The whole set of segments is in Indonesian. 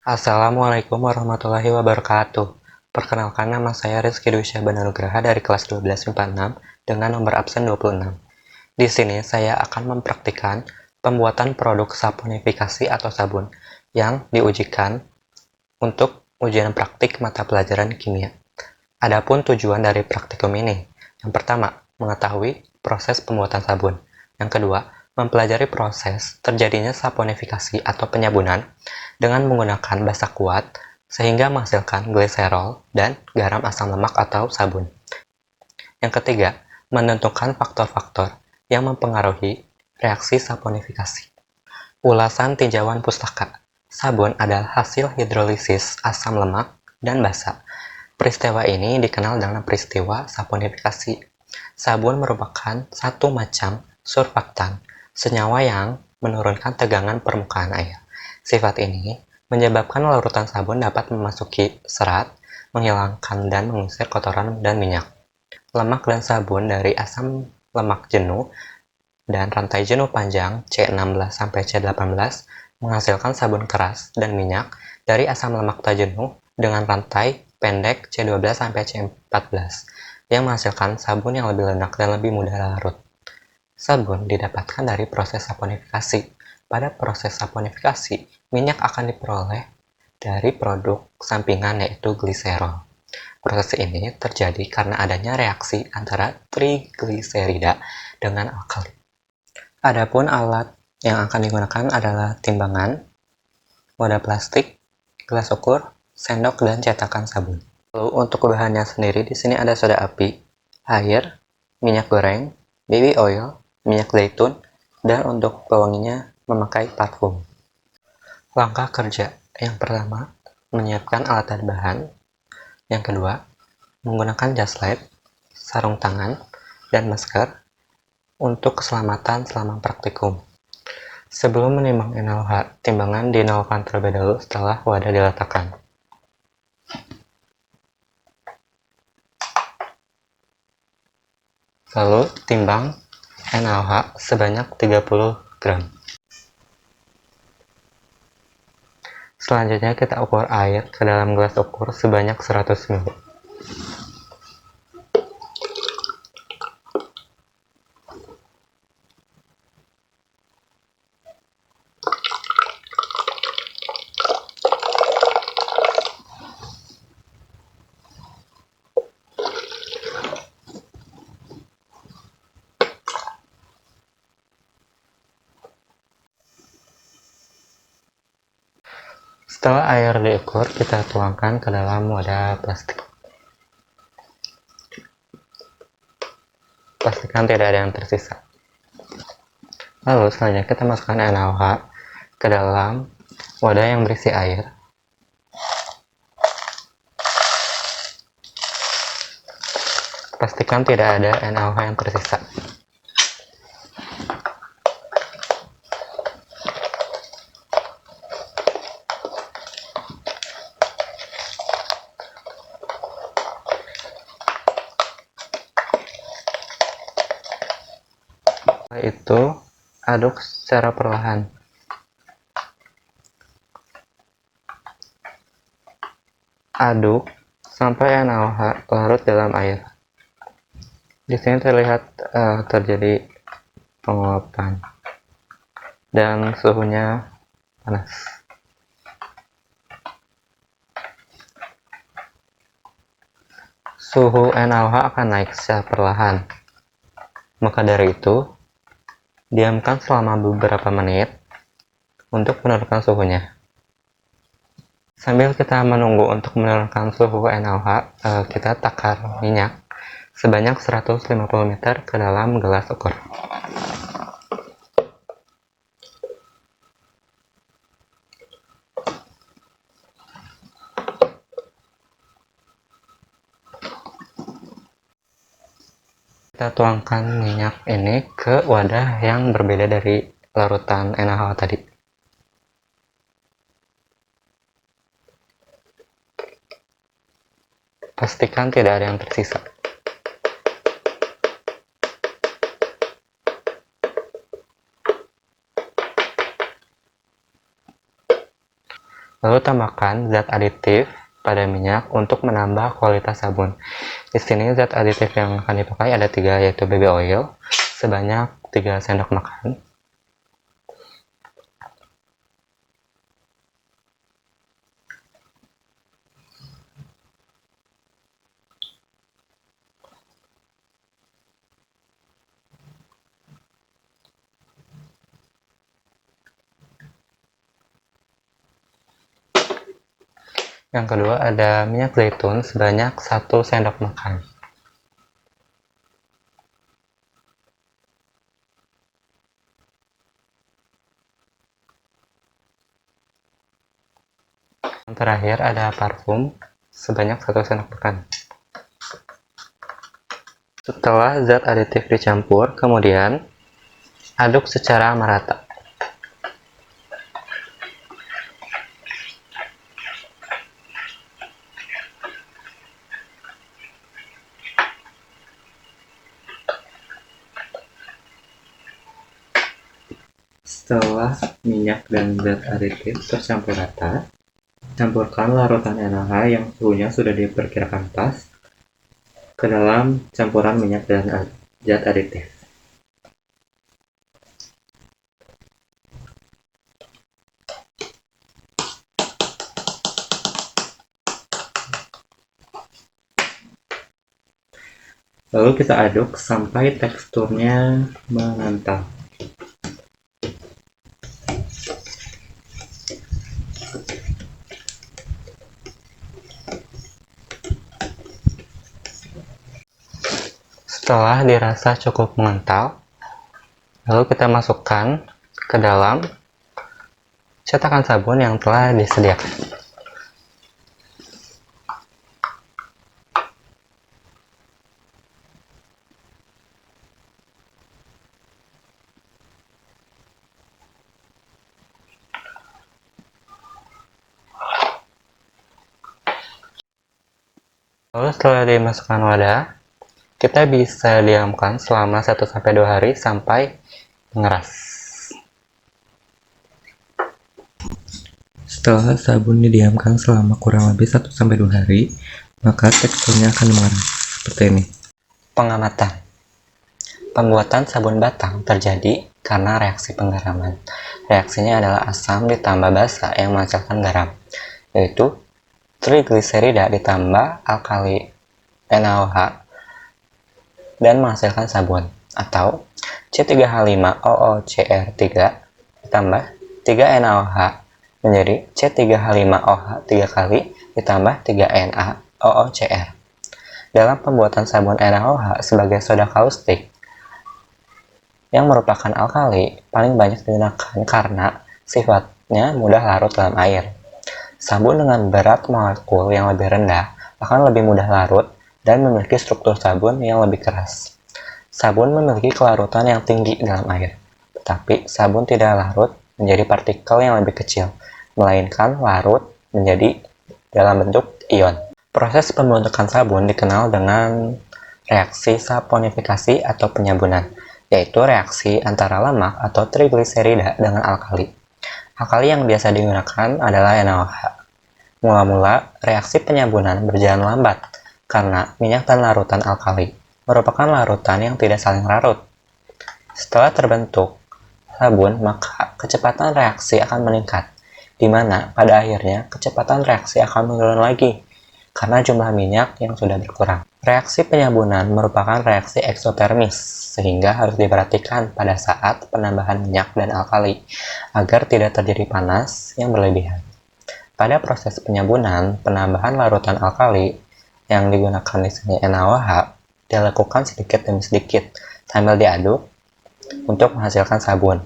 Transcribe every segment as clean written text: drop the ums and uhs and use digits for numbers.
Assalamualaikum warahmatullahi wabarakatuh. Perkenalkan, nama saya Rizky Dwi Syahbananugraha dari kelas 12 MIPA 6 dengan nomor absen 26. Di sini saya akan mempraktikkan pembuatan produk saponifikasi atau sabun yang diujikan untuk ujian praktik mata pelajaran kimia. Adapun tujuan dari praktikum ini, yang pertama, mengetahui proses pembuatan sabun. Yang kedua, mempelajari proses terjadinya saponifikasi atau penyabunan dengan menggunakan basa kuat sehingga menghasilkan gliserol dan garam asam lemak atau sabun. Yang ketiga, menentukan faktor-faktor yang mempengaruhi reaksi saponifikasi. Ulasan tinjauan pustaka. Sabun adalah hasil hidrolisis asam lemak dan basa. Peristiwa ini dikenal dengan peristiwa saponifikasi. Sabun merupakan satu macam surfaktan, senyawa yang menurunkan tegangan permukaan air. Sifat ini menyebabkan larutan sabun dapat memasuki serat, menghilangkan dan mengusir kotoran dan minyak. Lemak dan sabun dari asam lemak jenuh dan rantai jenuh panjang C16-C18 menghasilkan sabun keras dan minyak dari asam lemak tak jenuh dengan rantai pendek C12-C14 yang menghasilkan sabun yang lebih lunak dan lebih mudah larut. Sabun didapatkan dari proses saponifikasi. Pada proses saponifikasi, minyak akan diperoleh dari produk sampingan yaitu gliserol. Proses ini terjadi karena adanya reaksi antara trigliserida dengan alkali. Adapun alat yang akan digunakan adalah timbangan, wadah plastik, gelas ukur, sendok, dan cetakan sabun. Lalu untuk bahannya sendiri di sini ada soda api, air, minyak goreng, baby oil, minyak zaitun, dan untuk pewanginya memakai parfum. Langkah kerja yang pertama, menyiapkan alat dan bahan. Yang kedua, menggunakan jas lab, sarung tangan, dan masker untuk keselamatan selama praktikum. Sebelum menimbang NaOH, timbangan dinolkan terlebih dahulu setelah wadah diletakkan. Lalu timbang NaOH sebanyak 30 gram. Selanjutnya kita ukur air ke dalam gelas ukur sebanyak 100 ml. Setelah air diukur, kita tuangkan ke dalam wadah plastik. Pastikan tidak ada yang tersisa. Lalu selanjutnya kita masukkan NaOH ke dalam wadah yang berisi air. Pastikan tidak ada NaOH yang tersisa. Setelah itu, aduk secara perlahan. Aduk sampai NaOH larut dalam air. Di sini terlihat terjadi penguapan dan suhunya panas. Suhu NaOH akan naik secara perlahan. Maka dari itu, diamkan selama beberapa menit untuk menurunkan suhunya. Sambil kita menunggu untuk menurunkan suhu NaOH, kita takar minyak sebanyak 150 ml ke dalam gelas ukur. Kita tuangkan minyak ini ke wadah yang berbeda dari larutan NaOH tadi. Pastikan tidak ada yang tersisa. Lalu tambahkan zat aditif pada minyak untuk menambah kualitas sabun. Di sini zat aditif yang akan dipakai ada 3, yaitu baby oil sebanyak 3 sendok makan. Yang kedua ada minyak zaitun sebanyak 1 sendok makan. Yang terakhir ada parfum sebanyak 1 sendok makan. Setelah zat aditif dicampur, kemudian aduk secara merata. Setelah minyak dan zat aditif tercampur rata, campurkan larutan NaOH yang suhunya sudah diperkirakan pas ke dalam campuran minyak dan zat aditif. Lalu kita aduk sampai teksturnya mengental. Setelah dirasa cukup mengental, lalu kita masukkan ke dalam cetakan sabun yang telah disediakan. Lalu setelah dimasukkan wadah, kita bisa diamkan selama 1-2 hari sampai mengeras. Setelah sabun didiamkan selama kurang lebih 1-2 hari, maka teksturnya akan mengeras seperti ini. Pengamatan. Pembuatan sabun batang terjadi karena reaksi penggaraman. Reaksinya adalah asam ditambah basa yang menghasilkan garam, yaitu trigliserida ditambah alkali NaOH dan menghasilkan sabun, atau C3H5OOCr3 ditambah 3NaOH menjadi C3H5OH 3 kali ditambah 3NaOOCr. Dalam pembuatan sabun NaOH sebagai soda kaustik yang merupakan alkali paling banyak digunakan karena sifatnya mudah larut dalam air. Sabun dengan berat molekul yang lebih rendah akan lebih mudah larut dan memiliki struktur sabun yang lebih keras. Sabun memiliki kelarutan yang tinggi dalam air, tetapi sabun tidak larut menjadi partikel yang lebih kecil, melainkan larut menjadi dalam bentuk ion. Proses pembentukan sabun dikenal dengan reaksi saponifikasi atau penyabunan, yaitu reaksi antara lemak atau trigliserida dengan alkali. Alkali yang biasa digunakan adalah NaOH. Mula-mula, reaksi penyabunan berjalan lambat karena minyak dan larutan alkali merupakan larutan yang tidak saling larut. Setelah terbentuk sabun, maka kecepatan reaksi akan meningkat, di mana pada akhirnya kecepatan reaksi akan menurun lagi karena jumlah minyak yang sudah berkurang. Reaksi penyabunan merupakan reaksi eksotermis, sehingga harus diperhatikan pada saat penambahan minyak dan alkali agar tidak terjadi panas yang berlebihan. Pada proses penyabunan, penambahan larutan alkali yang digunakan di sini NaOH dilakukan sedikit demi sedikit sambil diaduk untuk menghasilkan sabun.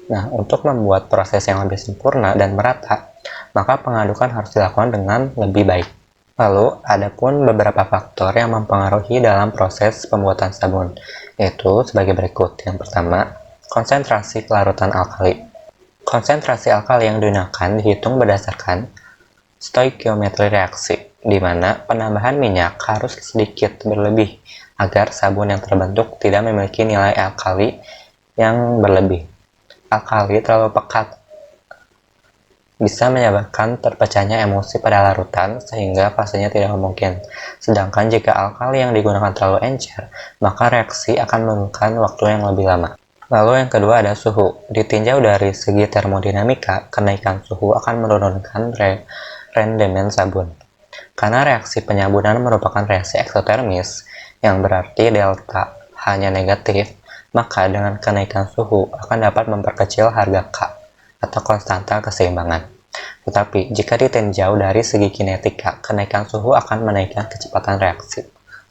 Nah, untuk membuat proses yang lebih sempurna dan merata, maka pengadukan harus dilakukan dengan lebih baik. Lalu, ada pun beberapa faktor yang mempengaruhi dalam proses pembuatan sabun, yaitu sebagai berikut. Yang pertama, konsentrasi kelarutan alkali. Konsentrasi alkali yang digunakan dihitung berdasarkan stoikiometri reaksi, di mana penambahan minyak harus sedikit berlebih agar sabun yang terbentuk tidak memiliki nilai alkali yang berlebih. Alkali terlalu pekat bisa menyebabkan terpecahnya emosi pada larutan sehingga fasenya tidak mungkin. Sedangkan jika alkali yang digunakan terlalu encer, maka reaksi akan memerlukan waktu yang lebih lama. Lalu yang kedua ada suhu. Ditinjau dari segi termodinamika, kenaikan suhu akan menurunkan rendemen sabun. Karena reaksi penyabunan merupakan reaksi eksotermis, yang berarti delta hanya negatif, maka dengan kenaikan suhu akan dapat memperkecil harga K atau konstanta keseimbangan. Tetapi, jika ditinjau dari segi kinetika, kenaikan suhu akan menaikkan kecepatan reaksi.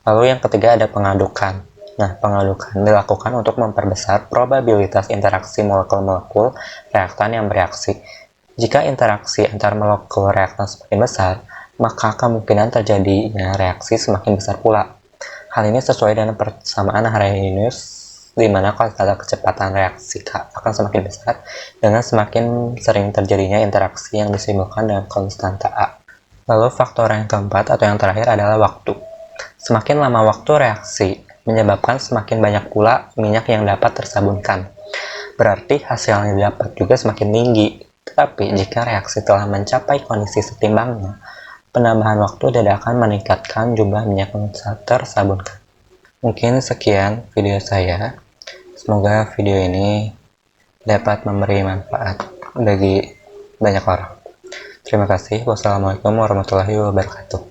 Lalu yang ketiga ada pengadukan. Nah, pengadukan dilakukan untuk memperbesar probabilitas interaksi molekul-molekul reaktan yang bereaksi. Jika interaksi antar molekul reaktan semakin besar, maka kemungkinan terjadinya reaksi semakin besar pula. Hal ini sesuai dengan persamaan Arrhenius, di mana konstanta kecepatan reaksi K akan semakin besar dengan semakin sering terjadinya interaksi yang disimpulkan dengan konstanta A. Lalu faktor yang keempat atau yang terakhir adalah waktu. Semakin lama waktu reaksi, menyebabkan semakin banyak pula minyak yang dapat tersabunkan. Berarti hasil yang didapat juga semakin tinggi. Tetapi jika reaksi telah mencapai kondisi setimbangnya, penambahan waktu tidak akan meningkatkan jumlah minyak yang tersabunkan. Mungkin sekian video saya. Semoga video ini dapat memberi manfaat bagi banyak orang. Terima kasih. Wassalamualaikum warahmatullahi wabarakatuh.